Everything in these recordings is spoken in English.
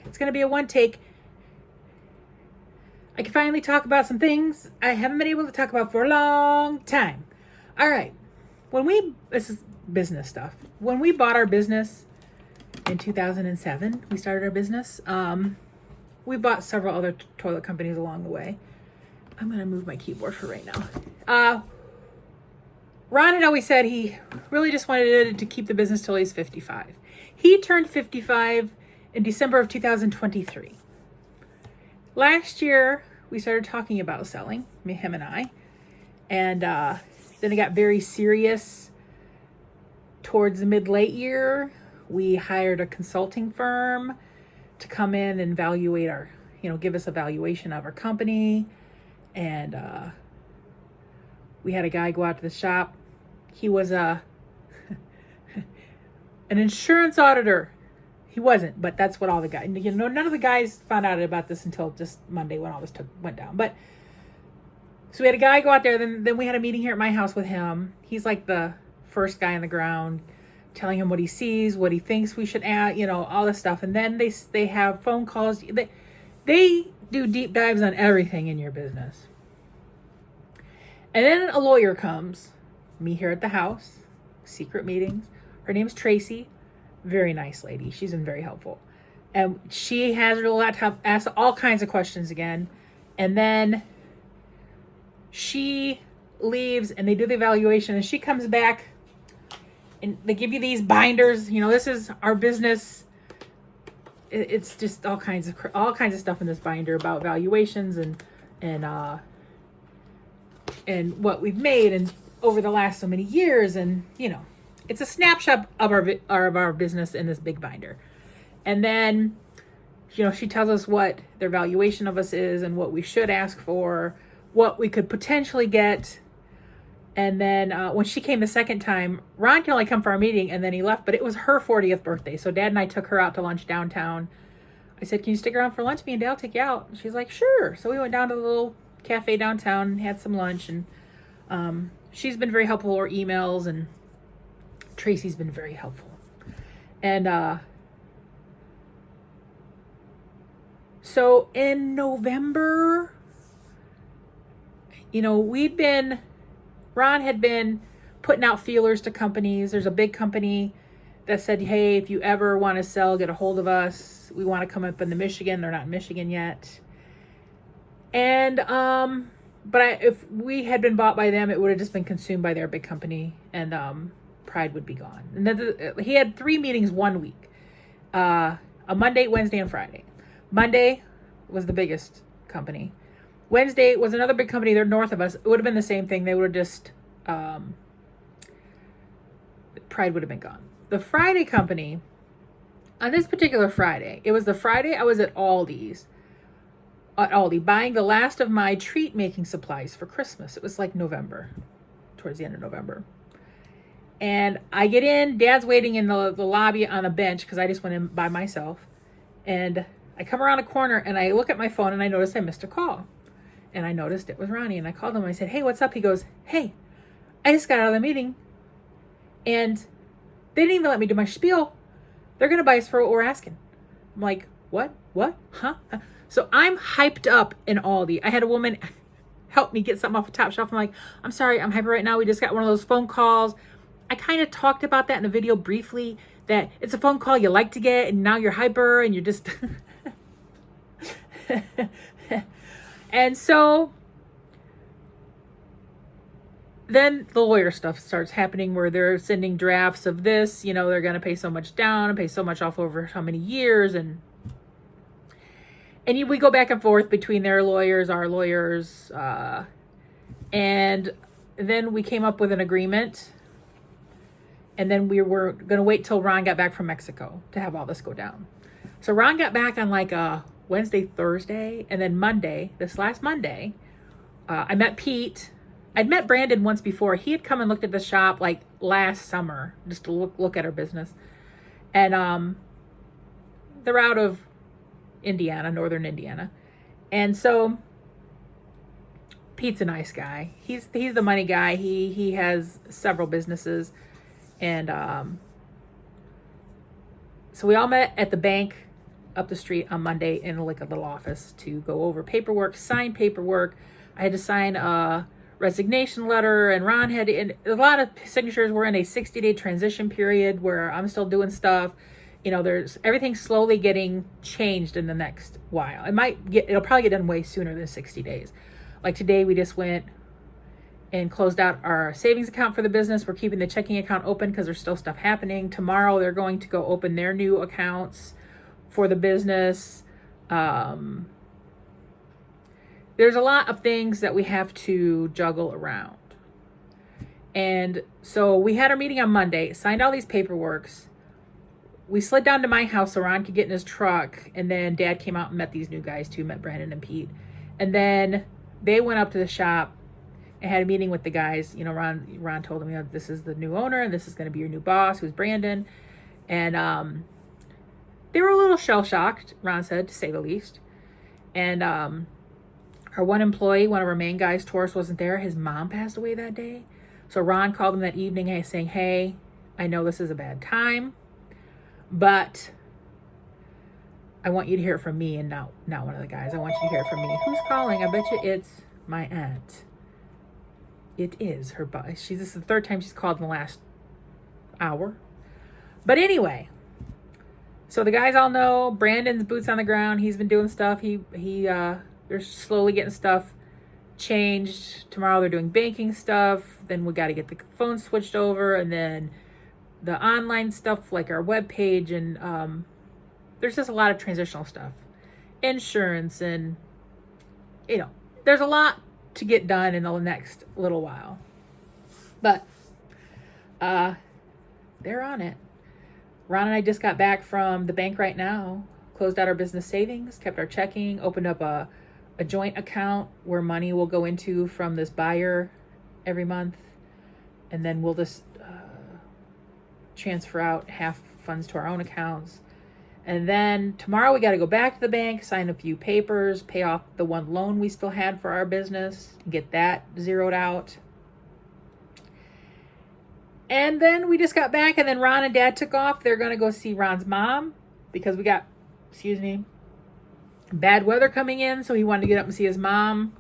It's going to be a one take. I can finally talk about some things I haven't been able to talk about for a long time. All right. This is business stuff. When we bought our business in 2007, we started our business. We bought several other toilet companies along the way. I'm going to move my keyboard for right now. Ron had always said he really just wanted to keep the business till he's 55. He turned 55 in December of 2023. Last year, we started talking about selling, him and I. And then it got very serious towards the mid-late year. We hired a consulting firm to come in and evaluate give us a valuation of our company. And we had a guy go out to the shop. He was an insurance auditor. He wasn't, but that's what all the guys, none of the guys found out about this until just Monday when all this went down. But so we had a guy go out there. Then we had a meeting here at my house with him. He's like the first guy on the ground, telling him what he sees, what he thinks we should add, all this stuff. And then they have phone calls. They do deep dives on everything in your business. And then a lawyer comes, me here at the house, secret meetings. Her name's Tracy. Very nice lady. She's been very helpful. And she has her laptop, asks all kinds of questions again. And then she leaves and they do the evaluation and she comes back and they give you these binders. This is our business. It's just all kinds of stuff in this binder about valuations and what we've made and over the last so many years. And, it's a snapshot of our business in this big binder. And then, she tells us what their valuation of us is and what we should ask for, what we could potentially get. And then when she came the second time, Ron can only come for our meeting and then he left, but it was her 40th birthday. So Dad and I took her out to lunch downtown. I said, can you stick around for lunch? Me and Dad will take you out. And she's like, sure. So we went down to the little cafe downtown and had some lunch. And she's been very helpful with our emails and Tracy's been very helpful. And so in November, Ron had been putting out feelers to companies. There's a big company that said, hey, if you ever want to sell, get a hold of us. We want to come up into Michigan. They're not in Michigan yet. And, if we had been bought by them, it would have just been consumed by their big company and, Pride would be gone. And then he had 3 meetings 1 week, a Monday, Wednesday, and Friday. Monday was the biggest company. Wednesday was another big company. They're north of us. It would have been the same thing. They would have just, Pride would have been gone. The Friday company, on this particular Friday, it was the Friday I was at Aldi buying the last of my treat making supplies for Christmas. It was like November, towards the end of November. And I get in, Dad's waiting in the lobby on a bench because I just went in by myself. And I come around a corner and I look at my phone and I noticed I missed a call. And I noticed it was Ronnie. And I called him. I said, hey, what's up? He goes, hey, I just got out of the meeting. And they didn't even let me do my spiel. They're going to buy us for what we're asking. I'm like, what? Huh? So I'm hyped up in Aldi. I had a woman help me get something off the top shelf. I'm like, I'm sorry, I'm hyper right now. We just got one of those phone calls. I kind of talked about that in a video briefly, that it's a phone call you like to get and now you're hyper and you're just... And so then the lawyer stuff starts happening where they're sending drafts of this, they're going to pay so much down and pay so much off over how many years. And we go back and forth between their lawyers, our lawyers. And then we came up with an agreement. And then we were going to wait till Ron got back from Mexico to have all this go down. So Ron got back on like a Wednesday, Thursday, and then Monday, this last Monday, I met Pete. I'd met Brandon once before. He had come and looked at the shop like last summer just to look at our business. And they're out of Indiana, northern Indiana. And so Pete's a nice guy. He's the money guy. He has several businesses. And so we all met at the bank up the street on Monday in like a little office to go over paperwork, sign paperwork. I had to sign a resignation letter, and Ron had to, and a lot of signatures. Were in a 60-day transition period where I'm still doing stuff. There's everything slowly getting changed in the next while. It'll probably get done way sooner than 60 days. Like today, we just went and closed out our savings account for the business. We're keeping the checking account open because there's still stuff happening. Tomorrow, they're going to go open their new accounts for the business. There's a lot of things that we have to juggle around. And so we had our meeting on Monday, signed all these paperworks. We slid down to my house so Ron could get in his truck. And then Dad came out and met these new guys too, met Brandon and Pete. And then they went up to the shop and had a meeting with the guys. Ron told them, this is the new owner and this is going to be your new boss, who's Brandon. And they were a little shell-shocked, Ron said, to say the least. And our one employee, one of our main guys, Taurus, wasn't there. His mom passed away that day. So Ron called him that evening saying, hey, I know this is a bad time, but I want you to hear it from me and not one of the guys. I want you to hear it from me. Who's calling? I bet you it's my aunt. It is her boss. This is the third time she's called in the last hour. But anyway, so the guys all know Brandon's boots on the ground. He's been doing stuff. They're slowly getting stuff changed. Tomorrow they're doing banking stuff. Then we got to get the phone switched over, and then the online stuff like our webpage, and there's just a lot of transitional stuff, insurance, and there's a lot to get done in the next little while. But they're on it. Ron and I just got back from the bank right now, closed out our business savings, kept our checking, opened up a joint account where money will go into from this buyer every month. And then we'll just transfer out half funds to our own accounts. And then tomorrow we got to go back to the bank, sign a few papers, pay off the one loan we still had for our business, get that zeroed out. And then we just got back, and then Ron and Dad took off. They're going to go see Ron's mom because we got, bad weather coming in. So he wanted to get up and see his mom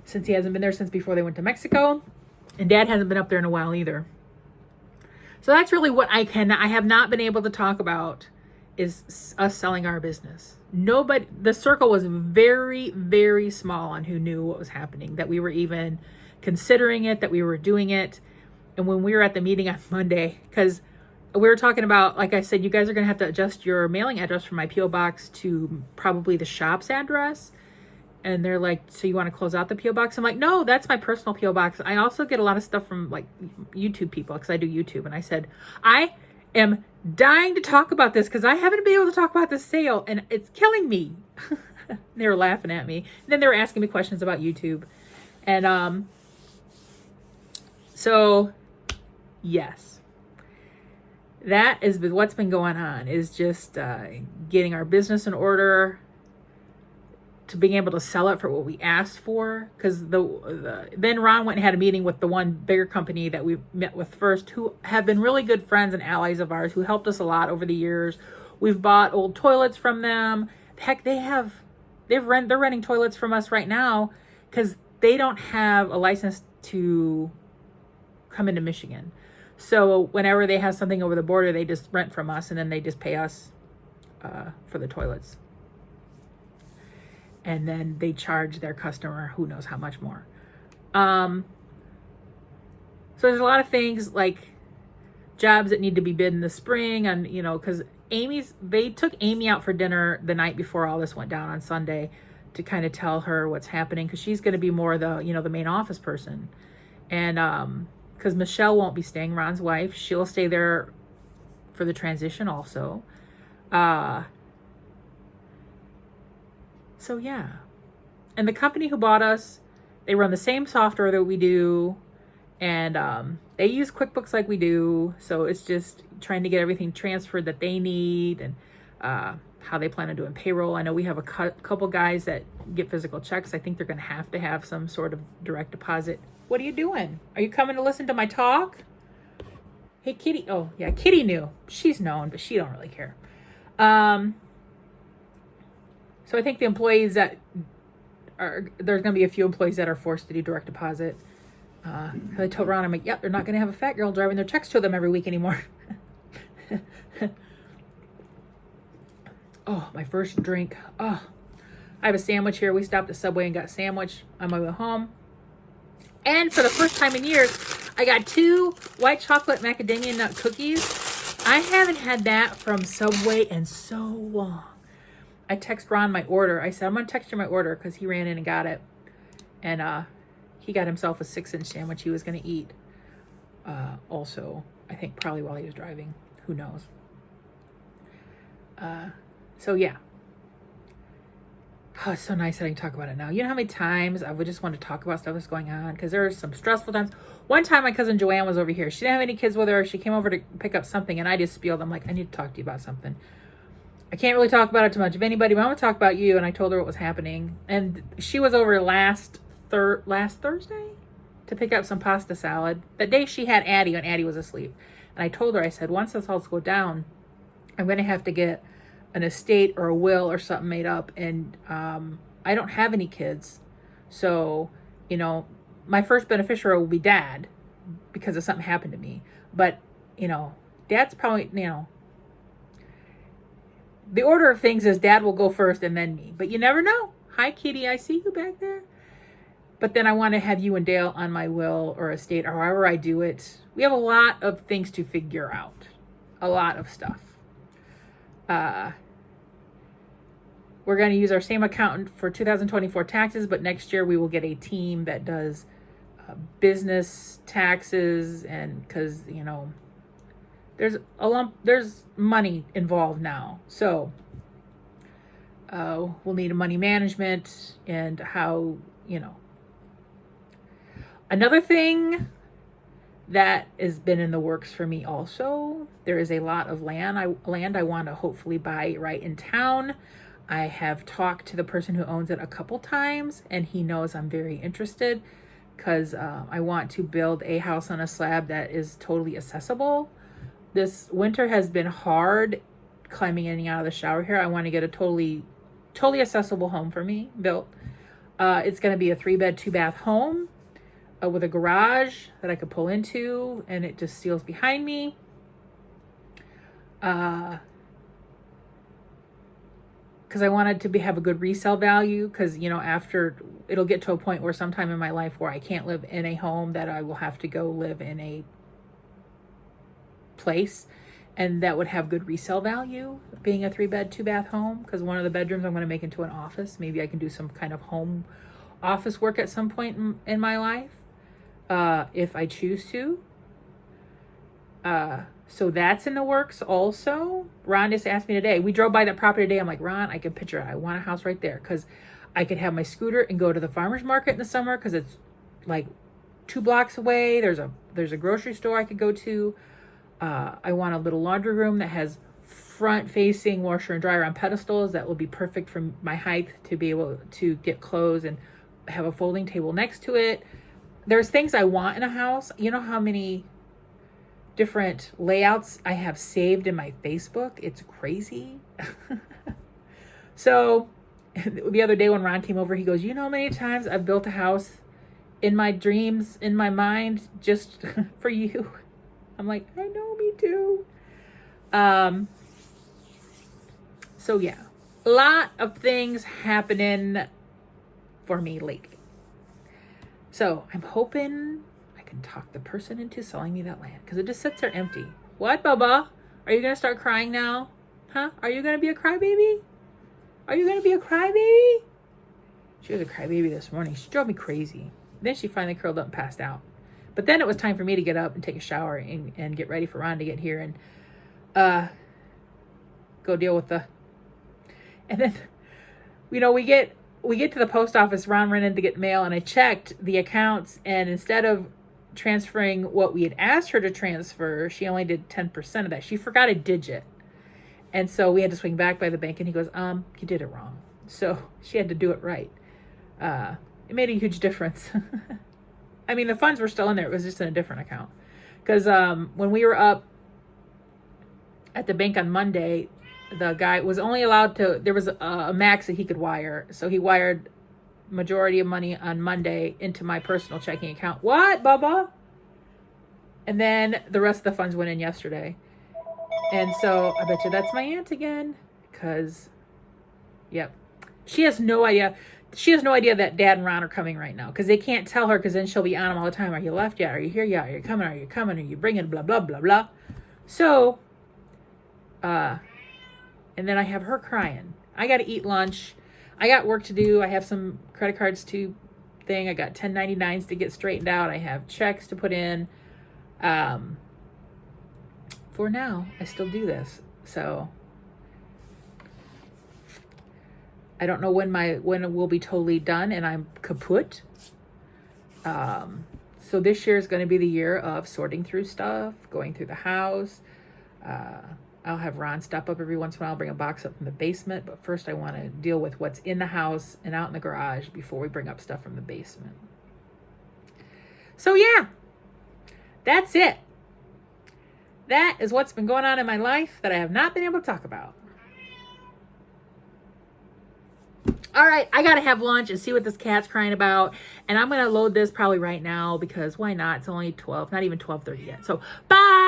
since he hasn't been there since before they went to Mexico. And Dad hasn't been up there in a while either. So that's really what I have not been able to talk about is us selling our business. The circle was very, very small on who knew what was happening, that we were even considering it, that we were doing it. And when we were at the meeting on Monday, because we were talking about, like I said, you guys are going to have to adjust your mailing address from my P.O. box to probably the shop's address. And they're like, so you want to close out the P.O. box? I'm like, no, that's my personal P.O. box. I also get a lot of stuff from like YouTube people because I do YouTube. And I said, I am dying to talk about this because I haven't been able to talk about this sale and it's killing me. They were laughing at me. And then they were asking me questions about YouTube. And so, yes, that is what's been going on, is just getting our business in order, to being able to sell it for what we asked for. Because then Ron went and had a meeting with the one bigger company that we met with first, who have been really good friends and allies of ours, who helped us a lot over the years. We've bought old toilets from them. Heck, they're renting toilets from us right now because they don't have a license to come into Michigan. So whenever they have something over the border, they just rent from us, and then they just pay us for the toilets. And then they charge their customer who knows how much more. So there's a lot of things like jobs that need to be bid in the spring, and because they took Amy out for dinner the night before all this went down on Sunday to kind of tell her what's happening, because she's going to be more the the main office person. And because Michelle won't be staying, Ron's wife, she'll stay there for the transition also. So yeah. And the company who bought us, they run the same software that we do, and they use QuickBooks like we do. So it's just trying to get everything transferred that they need, and how they plan on doing payroll. I know we have a couple guys that get physical checks. I think they're going to have some sort of direct deposit. What are you doing? Are you coming to listen to my talk? Hey, Kitty. Oh, yeah, Kitty knew. She's known, but she don't really care. So I think the employees that there's going to be a few employees that are forced to do direct deposit. I told Ron, I'm like, yep, they're not going to have a fat girl driving their checks to them every week anymore. Oh, my first drink. Oh, I have a sandwich here. We stopped at Subway and got a sandwich on my way home. And for the first time in years, I got 2 white chocolate macadamia nut cookies. I haven't had that from Subway in so long. I text Ron my order. I said, I'm going to text you my order because he ran in and got it. And he got himself a 6-inch sandwich he was going to eat. Also, I think probably while he was driving. Who knows? So yeah. Oh, it's so nice that I can talk about it now. You know how many times I would just want to talk about stuff that's going on? Because there are some stressful times. One time my cousin Joanne was over here. She didn't have any kids with her. She came over to pick up something and I just spieled. I'm like, I need to talk to you about something. I can't really talk about it too much of anybody, but I'm going to talk about you. And I told her what was happening. And she was over last Thursday to pick up some pasta salad. That day she had Addie when Addie was asleep. And I told her, I said, once this all goes down, I'm going to have to get an estate or a will or something made up. And I don't have any kids. So, you know, my first beneficiary will be Dad because of something happened to me. But, you know, Dad's probably, you know, the order of things is Dad will go first and then me. But you never know. Hi, Kitty. I see you back there. But then I want to have you and Dale on my will or estate or however I do it. We have a lot of things to figure out. A lot of stuff. We're going to use our same accountant for 2024 taxes, but next year we will get a team that does business taxes, and because, you know, there's money involved now. So we'll need a money management and how, you know. Another thing that has been in the works for me also, there is a lot of land I want to hopefully buy right in town. I have talked to the person who owns it a couple times, and he knows I'm very interested because I want to build a house on a slab that is totally accessible. This winter has been hard climbing in and out of the shower here. I want to get a totally accessible home for me built. It's going to be a 3-bed, 2-bath home with a garage that I could pull into, and it just seals behind me. Because I wanted to have a good resale value, because, you know, after it'll get to a point where sometime in my life where I can't live in a home, that I will have to go live in a place, and that would have good resale value, being a 3-bed, 2-bath home, because one of the bedrooms I'm going to make into an office. Maybe I can do some kind of home office work at some point in my life, if I choose to. So that's in the works also. Ron just asked me today. We drove by that property today. I'm like, Ron, I can picture it. I want a house right there because I could have my scooter and go to the farmer's market in the summer because it's like 2 blocks away. There's a grocery store I could go to. I want a little laundry room that has front-facing washer and dryer on pedestals that will be perfect for my height to be able to get clothes and have a folding table next to it. There's things I want in a house. You know how many different layouts I have saved in my Facebook? It's crazy. So the other day when Ron came over, he goes, you know how many times I've built a house in my dreams, in my mind, just for you? I'm like, I know, me too. So yeah, a lot of things happening for me lately. So I'm hoping I can talk the person into selling me that land, because it just sits there empty. What, Bubba? Are you going to start crying now? Huh? Are you going to be a crybaby? Are you going to be a crybaby? She was a crybaby this morning. She drove me crazy. Then she finally curled up and passed out. But then it was time for me to get up and take a shower and get ready for Ron to get here and go deal with the... And then, you know, we get to the post office. Ron ran in to get mail, and I checked the accounts, and instead of transferring what we had asked her to transfer, she only did 10% of that. She forgot a digit. And so we had to swing back by the bank, and he goes, you did it wrong. So she had to do it right. It made a huge difference. I mean, the funds were still in there. It was just in a different account. Because when we were up at the bank on Monday, the guy was only allowed to, there was a max that he could wire. So he wired majority of money on Monday into my personal checking account. What, Bubba? And then the rest of the funds went in yesterday. And so I bet you that's my aunt again. Because, yep. She has no idea. She has no idea that Dad and Ron are coming right now. Because they can't tell her, because then she'll be on them all the time. Are you left yet? Are you here yet? Are you coming? Are you coming? Are you bringing? Blah, blah, blah, blah. So, and then I have her crying. I got to eat lunch. I got work to do. I have some credit cards to thing. I got 1099s to get straightened out. I have checks to put in. For now, I still do this. So I don't know when it will be totally done and I'm kaput. So this year is going to be the year of sorting through stuff, going through the house. I'll have Ron stop up every once in a while, bring a box up from the basement. But first I want to deal with what's in the house and out in the garage before we bring up stuff from the basement. So yeah, that's it. That is what's been going on in my life that I have not been able to talk about. All right, I got to have lunch and see what this cat's crying about. And I'm going to load this probably right now because why not? It's only 12, not even 12:30 yet. So bye.